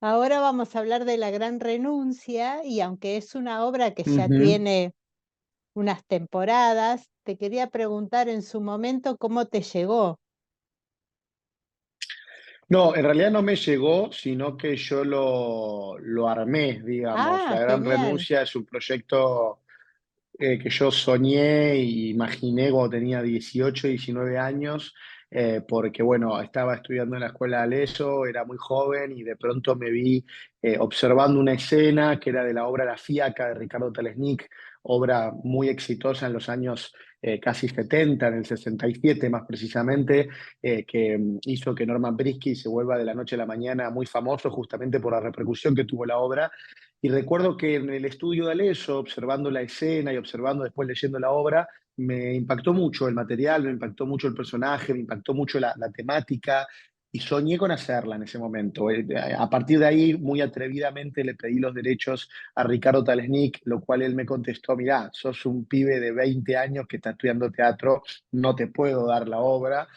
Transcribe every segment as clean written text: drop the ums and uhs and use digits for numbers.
Ahora vamos a hablar de La Gran Renuncia y aunque es una obra que ya Ujú. tiene unas temporadas, te quería preguntar en su momento cómo te llegó. No, en realidad no me llegó, sino que yo lo armé, digamos. Ah, La Gran genial. Renuncia es un proyecto que yo soñé e imaginé cuando tenía 18, 19 años, porque bueno, estaba estudiando en la escuela de Aleso, era muy joven y de pronto me vi observando una escena que era de la obra La Fiaca de Ricardo Telesnik, obra muy exitosa en los años casi 70, en el 67 más precisamente, que hizo que Norman Brisky se vuelva de la noche a la mañana muy famoso justamente por la repercusión que tuvo la obra. Y recuerdo que en el estudio de Aleso, observando la escena y observando después leyendo la obra, me impactó mucho el material, me impactó mucho el personaje, me impactó mucho la temática y soñé con hacerla en ese momento. A partir de ahí, muy atrevidamente le pedí los derechos a Ricardo Talesnik, lo cual él me contestó, mirá, sos un pibe de 20 años que está estudiando teatro, no te puedo dar la obra,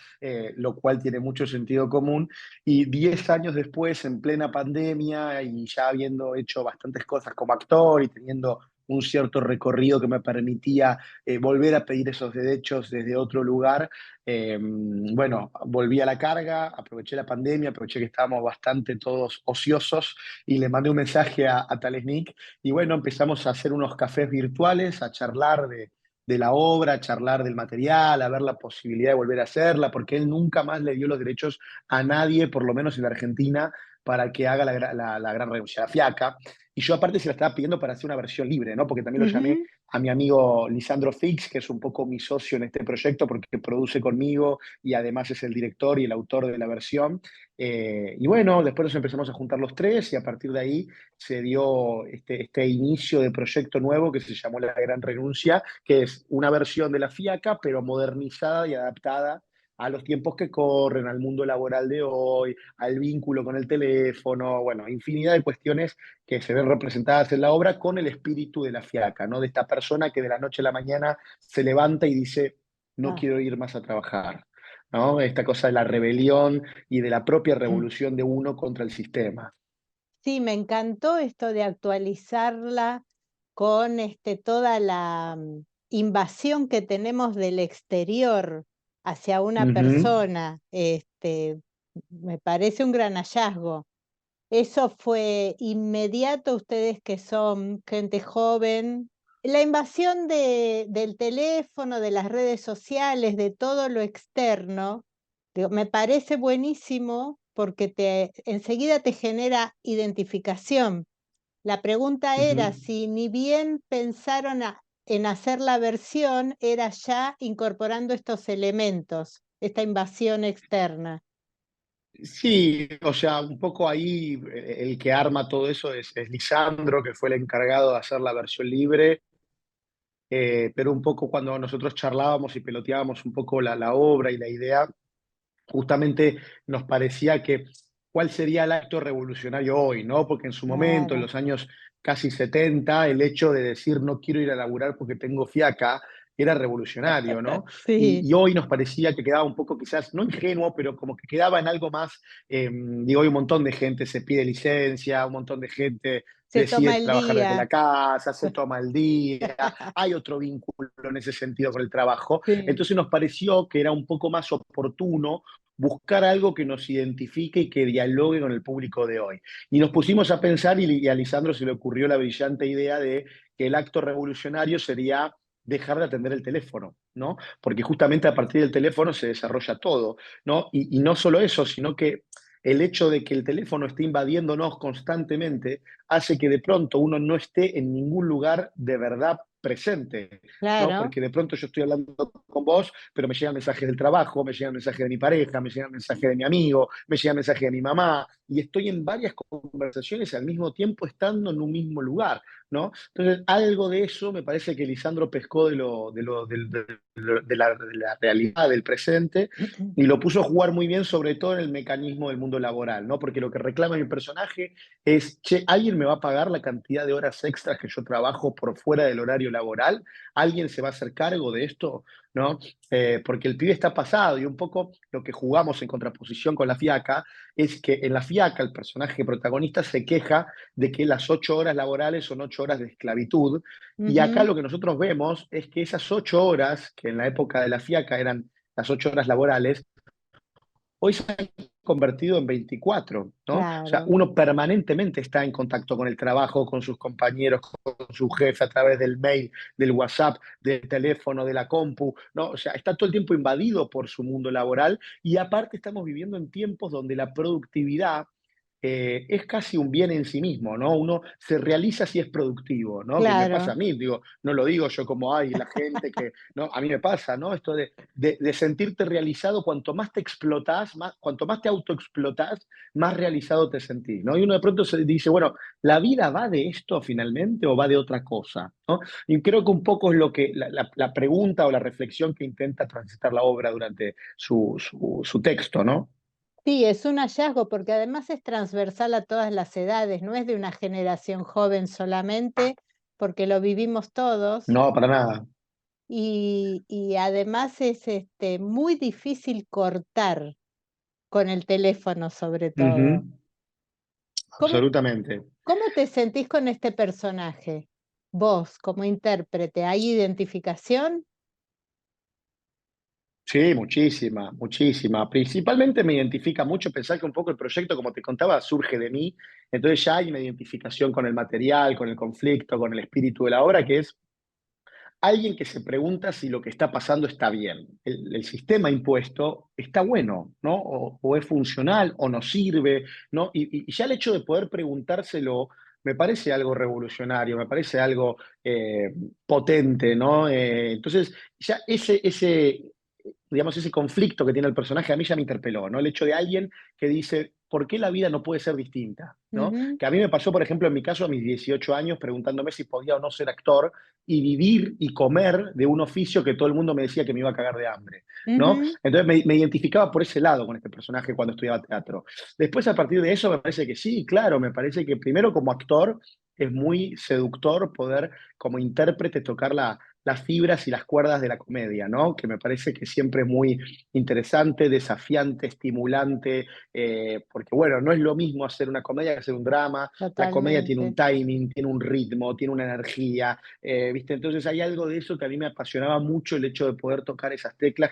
lo cual tiene mucho sentido común. Y 10 años después, en plena pandemia y ya habiendo hecho bastantes cosas como actor y teniendo un cierto recorrido que me permitía volver a pedir esos derechos desde otro lugar, bueno, volví a la carga, aproveché la pandemia, aproveché que estábamos bastante todos ociosos y le mandé un mensaje a Talesnik y bueno, empezamos a hacer unos cafés virtuales, a charlar de la obra, a charlar del material, a ver la posibilidad de volver a hacerla, porque él nunca más le dio los derechos a nadie, por lo menos en la Argentina, para que haga la gran renuncia, la fiaca. Y yo aparte se la estaba pidiendo para hacer una versión libre, ¿no? Porque también lo llamé Ujú. a mi amigo Lisandro Fix, que es un poco mi socio en este proyecto, porque produce conmigo y además es el director y el autor de la versión. Y bueno, después nos empezamos a juntar los tres y a partir de ahí se dio este inicio de proyecto nuevo que se llamó La Gran Renuncia, que es una versión de la fiaca, pero modernizada y adaptada a los tiempos que corren, al mundo laboral de hoy, al vínculo con el teléfono, bueno, infinidad de cuestiones que se ven representadas en la obra con el espíritu de la fiaca, ¿no? De esta persona que de la noche a la mañana se levanta y dice, no Ah, quiero ir más a trabajar, ¿no? Esta cosa de la rebelión y de la propia revolución de uno contra el sistema. sí, me encantó esto de actualizarla con toda la invasión que tenemos del exterior hacia una Ujú. persona. Me parece un gran hallazgo. ¿Eso fue inmediato, ustedes que son gente joven? La invasión del teléfono, de las redes sociales, de todo lo externo, digo, me parece buenísimo porque enseguida te genera identificación. La pregunta era Ujú. si ni bien pensaron en hacer la versión, era ya incorporando estos elementos, esta invasión externa. Sí, o sea, un poco ahí el que arma todo eso es Lisandro, que fue el encargado de hacer la versión libre, pero un poco cuando nosotros charlábamos y peloteábamos un poco la obra y la idea, justamente nos parecía que cuál sería el acto revolucionario hoy, ¿no? Porque en su momento, en Claro. los años casi 70, el hecho de decir no quiero ir a laburar porque tengo fiaca era revolucionario, ¿no? Sí. Y hoy nos parecía que quedaba un poco quizás, no ingenuo, pero como que quedaba en algo más, digo, hoy un montón de gente se pide licencia, un montón de gente Se decide toma el trabajar desde la día. casa, se toma el día, hay otro vínculo en ese sentido con el trabajo. Sí. Entonces nos pareció que era un poco más oportuno buscar algo que nos identifique y que dialogue con el público de hoy. Y nos pusimos a pensar y a Lisandro se le ocurrió la brillante idea de que el acto revolucionario sería dejar de atender el teléfono, ¿no? Porque justamente a partir del teléfono se desarrolla todo, ¿no? Y no solo eso, sino que el hecho de que el teléfono esté invadiéndonos constantemente hace que de pronto uno no esté en ningún lugar de verdad presente, ¿no? Claro. Porque de pronto yo estoy hablando con vos, pero me llegan mensajes del trabajo, me llegan mensajes de mi pareja, me llegan mensajes de mi amigo, me llegan mensajes de mi mamá, y estoy en varias conversaciones al mismo tiempo estando en un mismo lugar, ¿no? Entonces, algo de eso me parece que Lisandro pescó de la realidad del presente y lo puso a jugar muy bien, sobre todo en el mecanismo del mundo laboral, ¿no? Porque lo que reclama mi personaje es, che, ¿alguien me va a pagar la cantidad de horas extras que yo trabajo por fuera del horario laboral? ¿Alguien se va a hacer cargo de esto? ¿no? Porque el pibe está pasado y un poco lo que jugamos en contraposición con la fiaca es que en la fiaca el personaje protagonista se queja de que las 8 horas laborales son 8 horas de esclavitud y acá Ujú, lo que nosotros vemos es que esas 8 horas, que en la época de la fiaca eran las 8 horas laborales, hoy se han convertido en 24, ¿no? O sea, claro. uno permanentemente está en contacto con el trabajo, con sus compañeros, con su jefe a través del mail, del WhatsApp, del teléfono, de la compu, ¿no? O sea, está todo el tiempo invadido por su mundo laboral y aparte estamos viviendo en tiempos donde la productividad es casi un bien en sí mismo, ¿no? Uno se realiza si es productivo, ¿no? Que me pasa a Claro, mí, digo, no lo digo yo como, ay, la gente que, ¿no? A mí me pasa, ¿no? Esto de sentirte realizado, cuanto más te explotás, cuanto más te autoexplotás, más realizado te sentís, ¿no? Y uno de pronto se dice, bueno, ¿la vida va de esto finalmente o va de otra cosa? ¿No? Y creo que un poco es lo que la pregunta o la reflexión que intenta transitar la obra durante su texto, ¿no? sí, es un hallazgo porque además es transversal a todas las edades, no es de una generación joven solamente, porque lo vivimos todos No, para nada. y además es muy difícil cortar con el teléfono sobre todo. Ujú, ¿Cómo, absolutamente. cómo te sentís con este personaje? Vos, como intérprete, ¿hay identificación? Sí, muchísima, muchísima. Principalmente me identifica mucho pensar que un poco el proyecto, como te contaba, surge de mí. Entonces ya hay una identificación con el material, con el conflicto, con el espíritu de la obra, que es alguien que se pregunta si lo que está pasando está bien. El sistema impuesto está bueno, ¿no? O es funcional o no sirve, ¿no? Y ya el hecho de poder preguntárselo me parece algo revolucionario, me parece algo potente, ¿no? Entonces, ya digamos, ese conflicto que tiene el personaje a mí ya me interpeló, ¿no? El hecho de alguien que dice, ¿por qué la vida no puede ser distinta? ¿No? Ujú, Que a mí me pasó, por ejemplo, en mi caso, a mis 18 años, preguntándome si podía o no ser actor y vivir y comer de un oficio que todo el mundo me decía que me iba a cagar de hambre, ¿no? ujú. Entonces me identificaba por ese lado con este personaje cuando estudiaba teatro. Después, a partir de eso, me parece que sí, claro, me parece que primero como actor es muy seductor poder como intérprete tocar las fibras y las cuerdas de la comedia, ¿no? Que me parece que siempre es muy interesante, desafiante, estimulante, porque bueno, no es lo mismo hacer una comedia que hacer un drama, la comedia tiene un Totalmente. timing, tiene un ritmo, tiene una energía, ¿viste? Entonces hay algo de eso que a mí me apasionaba mucho, el hecho de poder tocar esas teclas.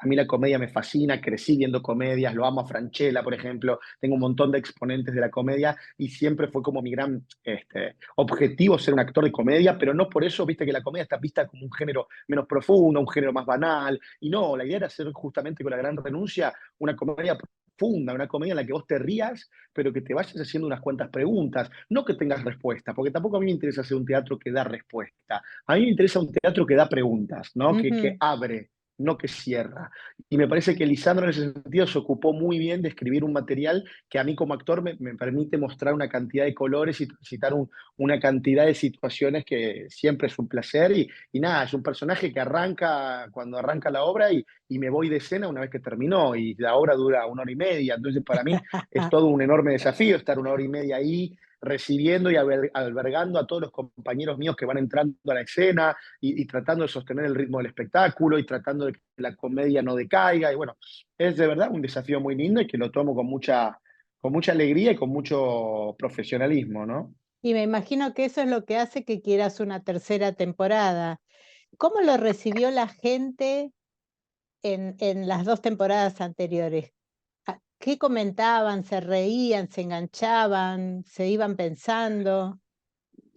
A mí la comedia me fascina, crecí viendo comedias, lo amo a Franchella, por ejemplo, tengo un montón de exponentes de la comedia y siempre fue como mi gran objetivo ser un actor de comedia, pero no por eso, viste que la comedia está vista como un género menos profundo, un género más banal, y no, la idea era hacer justamente con La Gran Renuncia una comedia profunda, una comedia en la que vos te rías, pero que te vayas haciendo unas cuantas preguntas, no que tengas respuesta, porque tampoco a mí me interesa hacer un teatro que da respuesta, a mí me interesa un teatro que da preguntas, ¿no? Que Ujú. abre, no que cierra. Y me parece que Lisandro en ese sentido se ocupó muy bien de escribir un material que a mí como actor me permite mostrar una cantidad de colores y citar una cantidad de situaciones que siempre es un placer. Y nada, es un personaje que arranca cuando arranca la obra y me voy de escena una vez que terminó y la obra dura 1 hora y media. Entonces para mí es todo un enorme desafío estar 1 hora y media ahí recibiendo y albergando a todos los compañeros míos que van entrando a la escena y tratando de sostener el ritmo del espectáculo y tratando de que la comedia no decaiga. Y bueno, es de verdad un desafío muy lindo y que lo tomo con mucha alegría y con mucho profesionalismo, ¿no? Y me imagino que eso es lo que hace que quieras una tercera temporada. ¿Cómo lo recibió la gente en las 2 temporadas anteriores? ¿Qué comentaban? ¿Se reían, se enganchaban, se iban pensando?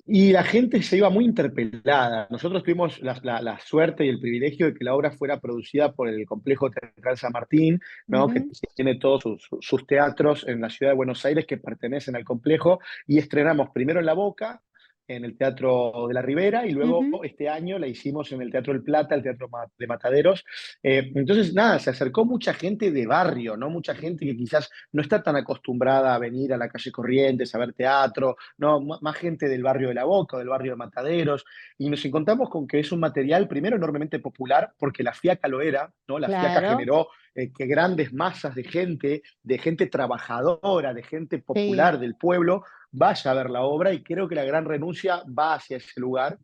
Y la gente se iba muy interpelada. Nosotros tuvimos la suerte y el privilegio de que la obra fuera producida por el Complejo Teatral San Martín, ¿no? Que Ujú, tiene todos sus teatros en la ciudad de Buenos Aires que pertenecen al complejo, y estrenamos primero en La Boca, en el Teatro de la Ribera, y luego ujú, este año la hicimos en el Teatro del Plata, el Teatro de Mataderos. Entonces, nada, se acercó mucha gente de barrio, ¿no? Mucha gente que quizás no está tan acostumbrada a venir a la calle Corrientes a ver teatro, no, más gente del barrio de La Boca, del barrio de Mataderos, y nos encontramos con que es un material primero enormemente popular, porque la fiaca lo era, ¿no? La fiaca claro, generó que grandes masas de gente trabajadora, de gente sí. popular del pueblo, vaya a ver la obra, y creo que La Gran Renuncia va hacia ese lugar.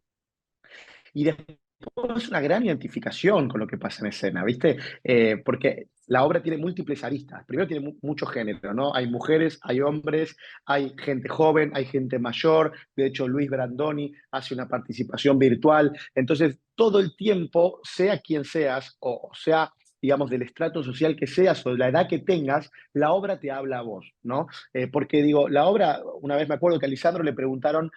Y es una gran identificación con lo que pasa en escena, ¿viste? Porque la obra tiene múltiples aristas. Primero tiene mucho género, ¿no? Hay mujeres, hay hombres, hay gente joven, hay gente mayor. De hecho, Luis Brandoni hace una participación virtual. Entonces, todo el tiempo, sea quien seas, o sea, digamos, del estrato social que seas o de la edad que tengas, la obra te habla a vos, ¿no? Porque digo, la obra, una vez me acuerdo que a Lisandro le preguntaron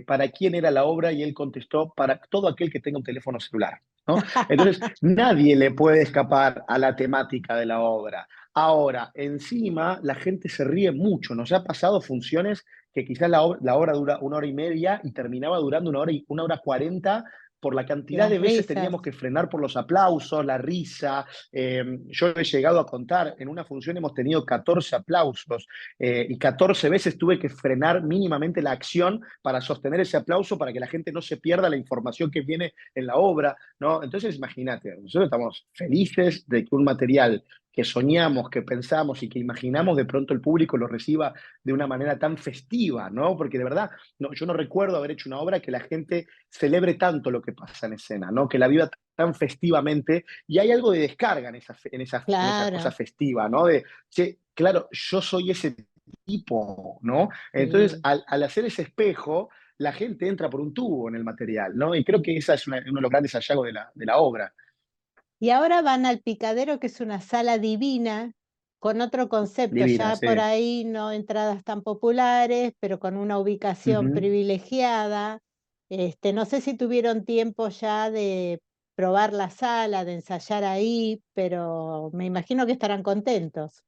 para quién era la obra y él contestó para todo aquel que tenga un teléfono celular, ¿no? Entonces, nadie le puede escapar a la temática de la obra. Ahora, encima, la gente se ríe mucho. Nos ha pasado funciones que quizás la obra dura 1 hora y media y terminaba durando 1 hora, 1 hora 40 por la cantidad Las de veces teníamos risas. que frenar por los aplausos, la risa. Yo he llegado a contar, en una función hemos tenido 14 aplausos y 14 veces tuve que frenar mínimamente la acción para sostener ese aplauso, para que la gente no se pierda la información que viene en la obra, ¿no? Entonces, imagínate, nosotros estamos felices de que un material que soñamos, que pensamos y que imaginamos, de pronto el público lo reciba de una manera tan festiva, ¿no? Porque de verdad, no, yo no recuerdo haber hecho una obra que la gente celebre tanto lo que pasa en escena, ¿no? Que la viva tan festivamente, y hay algo de descarga en esa cosa Claro. festiva, ¿no? De, che, claro, yo soy ese tipo, ¿no? Entonces, Sí. al hacer ese espejo, la gente entra por un tubo en el material, ¿no? Y creo que esa es uno de los grandes hallazgos de la obra. Y ahora van al Picadero, que es una sala divina, con otro concepto, Divina, ya por sí. ahí no entradas tan populares, pero con una ubicación Ujú. privilegiada. No sé si tuvieron tiempo ya de probar la sala, de ensayar ahí, pero me imagino que estarán contentos.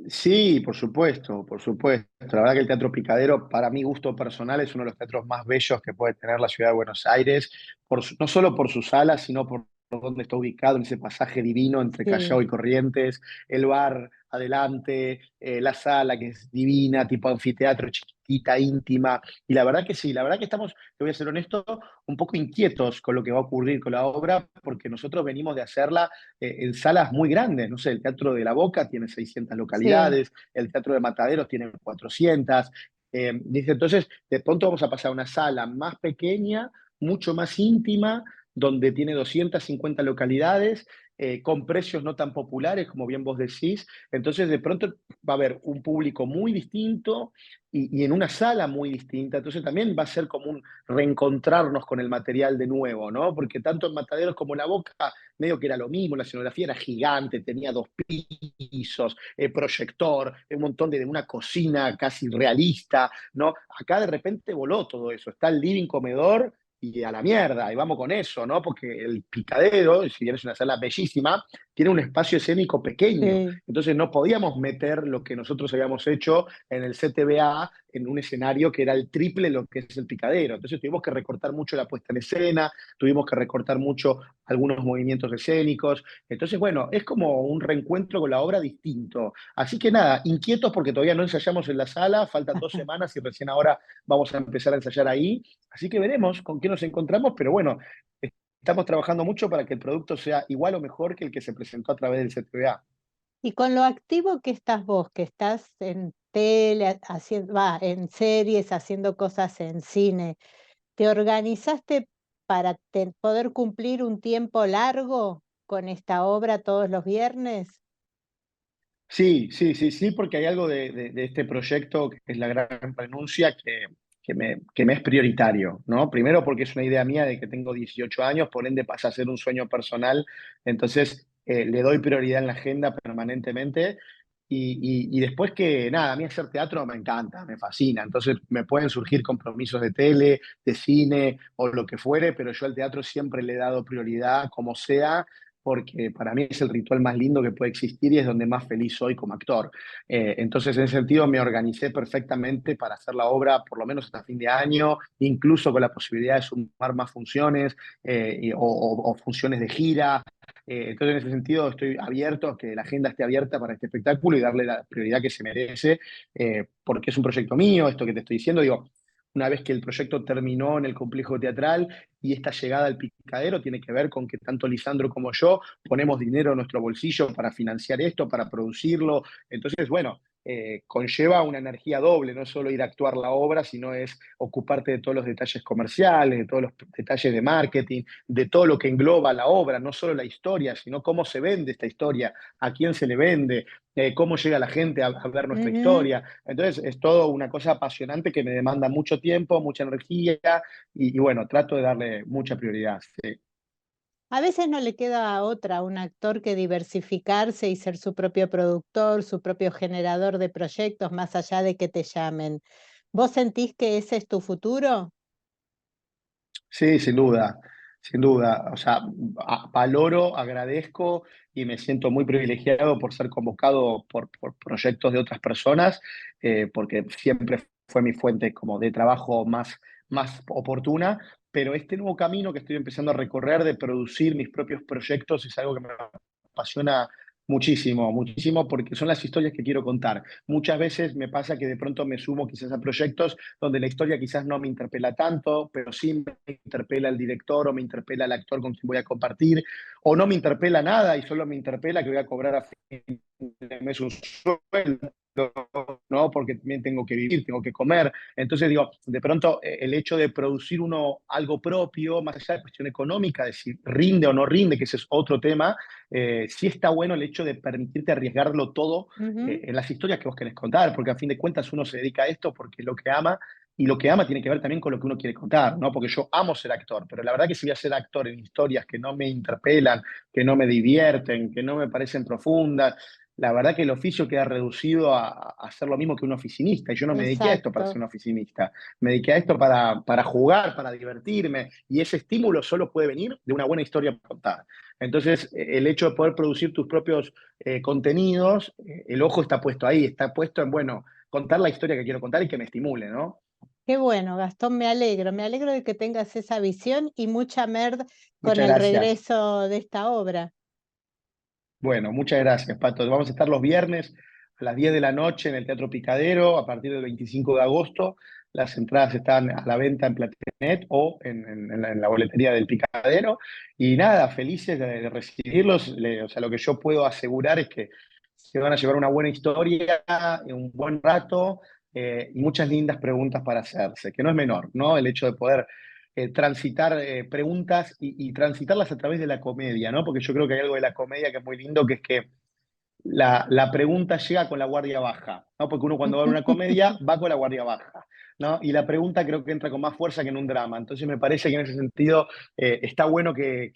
Sí, por supuesto, por supuesto. La verdad que el Teatro Picadero, para mi gusto personal, es uno de los teatros más bellos que puede tener la ciudad de Buenos Aires, no solo por su sala, sino por donde está ubicado, en ese pasaje divino entre Sí, Callao y Corrientes, el bar adelante, la sala que es divina, tipo anfiteatro, chiquitita, íntima. Y la verdad que sí, la verdad que estamos, te voy a ser honesto, un poco inquietos con lo que va a ocurrir con la obra, porque nosotros venimos de hacerla en salas muy grandes. No sé, el Teatro de la Boca tiene 600 sí. localidades, el Teatro de Mataderos tiene 400. Dice, entonces, de pronto vamos a pasar a una sala más pequeña, mucho más íntima, donde tiene 250 localidades, con precios no tan populares, como bien vos decís. Entonces, de pronto va a haber un público muy distinto y en una sala muy distinta. Entonces, también va a ser como un reencontrarnos con el material de nuevo, ¿no? Porque tanto en Mataderos como en La Boca medio que era lo mismo, la escenografía era gigante, tenía 2 pisos, proyector, un montón de una cocina casi realista, ¿no? Acá de repente voló todo eso, está el living comedor y a la mierda, y vamos con eso, ¿no? Porque el Picadero, si bien es una sala bellísima, tiene un espacio escénico pequeño, Sí. entonces no podíamos meter lo que nosotros habíamos hecho en el CTBA en un escenario que era el triple lo que es el Picadero, entonces tuvimos que recortar mucho la puesta en escena, tuvimos que recortar mucho algunos movimientos escénicos. Entonces, bueno, es como un reencuentro con la obra distinto. Así que nada, inquietos porque todavía no ensayamos en la sala, faltan 2 semanas y recién ahora vamos a empezar a ensayar ahí. Así que veremos con qué nos encontramos, pero bueno, estamos trabajando mucho para que el producto sea igual o mejor que el que se presentó a través del CTVA. Y con lo activo que estás vos, que estás en tele, haciendo, va, en series, haciendo cosas en cine, ¿te organizaste para poder cumplir un tiempo largo con esta obra todos los viernes? Sí, sí, sí, sí, porque hay algo de este proyecto que es la gran renuncia que me es prioritario, ¿no? Primero porque es una idea mía de que tengo 18 años, por ende pasa a ser un sueño personal, entonces le doy prioridad en la agenda permanentemente y después que nada, a mí hacer teatro me encanta, me fascina, entonces me pueden surgir compromisos de tele, de cine o lo que fuere, pero yo al teatro siempre le he dado prioridad como sea porque para mí es el ritual más lindo que puede existir y es donde más feliz soy como actor. Entonces, en ese sentido, me organicé perfectamente para hacer la obra por lo menos hasta fin de año, incluso con la posibilidad de sumar más funciones o funciones de gira. Entonces, en ese sentido, estoy abierto a que la agenda esté abierta para este espectáculo y darle la prioridad que se merece, porque es un proyecto mío, esto que te estoy diciendo, digo, una vez que el proyecto terminó en el complejo teatral y esta llegada al Picadero tiene que ver con que tanto Lisandro como yo ponemos dinero en nuestro bolsillo para financiar esto, para producirlo. Entonces, bueno, conlleva una energía doble, no es solo ir a actuar la obra, sino es ocuparte de todos los detalles comerciales, de todos los detalles de marketing, de todo lo que engloba la obra, no solo la historia, sino cómo se vende esta historia, a quién se le vende, cómo llega la gente a ver nuestra Ujú. historia. Entonces es todo una cosa apasionante que me demanda mucho tiempo, mucha energía y bueno, trato de darle mucha prioridad. Sí. A veces no le queda a otra, a un actor, que diversificarse y ser su propio productor, su propio generador de proyectos, más allá de que te llamen. ¿Vos sentís que ese es tu futuro? Sí, sin duda, sin duda. O sea, valoro, agradezco y me siento muy privilegiado por ser convocado por proyectos de otras personas, porque siempre fue mi fuente como de trabajo más oportuna. Pero este nuevo camino que estoy empezando a recorrer de producir mis propios proyectos es algo que me apasiona muchísimo, muchísimo, porque son las historias que quiero contar. Muchas veces me pasa que de pronto me sumo quizás a proyectos donde la historia quizás no me interpela tanto, pero sí me interpela el director o me interpela el actor con quien voy a compartir, o no me interpela nada y solo me interpela que voy a cobrar a fin de mes un sueldo, ¿no? Porque también tengo que vivir, tengo que comer. Entonces digo, de pronto el hecho de producir uno algo propio, más allá de cuestión económica, de si rinde o no rinde, que ese es otro tema, sí está bueno el hecho de permitirte arriesgarlo todo Ujú. en las historias que vos querés contar, porque a fin de cuentas uno se dedica a esto porque es lo que ama y lo que ama tiene que ver también con lo que uno quiere contar, ¿no? Porque yo amo ser actor, pero la verdad que si voy a ser actor en historias que no me interpelan, que no me divierten, que no me parecen profundas, la verdad que el oficio queda reducido a hacer lo mismo que un oficinista. Y yo no me dediqué a esto para ser Exacto. un oficinista, me dediqué a esto para jugar, para divertirme. Y ese estímulo solo puede venir de una buena historia contada. Entonces, el hecho de poder producir tus propios contenidos, el ojo está puesto ahí, está puesto en, bueno, contar la historia que quiero contar y que me estimule, ¿no? Qué bueno, Gastón, me alegro de que tengas esa visión y mucha merd con Muchas el gracias. regreso de esta obra. Bueno, muchas gracias, Pato. Vamos a estar los viernes a las 10 de la noche en el Teatro Picadero a partir del 25 de agosto. Las entradas están a la venta en Platinet o en la boletería del Picadero. Y nada, felices de recibirlos. O sea, lo que yo puedo asegurar es que se van a llevar una buena historia, un buen rato y muchas lindas preguntas para hacerse, que no es menor, ¿no? El hecho de poder transitar preguntas y transitarlas a través de la comedia, ¿no? Porque yo creo que hay algo de la comedia que es muy lindo, que es que la pregunta llega con la guardia baja, ¿no? Porque uno cuando va a una comedia va con la guardia baja, ¿no? Y la pregunta creo que entra con más fuerza que en un drama. Entonces me parece que en ese sentido está bueno que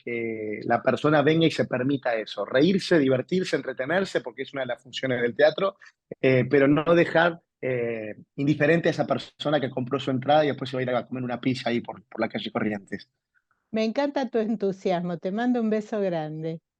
la persona venga y se permita eso, reírse, divertirse, entretenerse, porque es una de las funciones del teatro, pero no dejar indiferente a esa persona que compró su entrada y después se va a ir a comer una pizza ahí por la calle Corrientes. Me encanta tu entusiasmo, te mando un beso grande.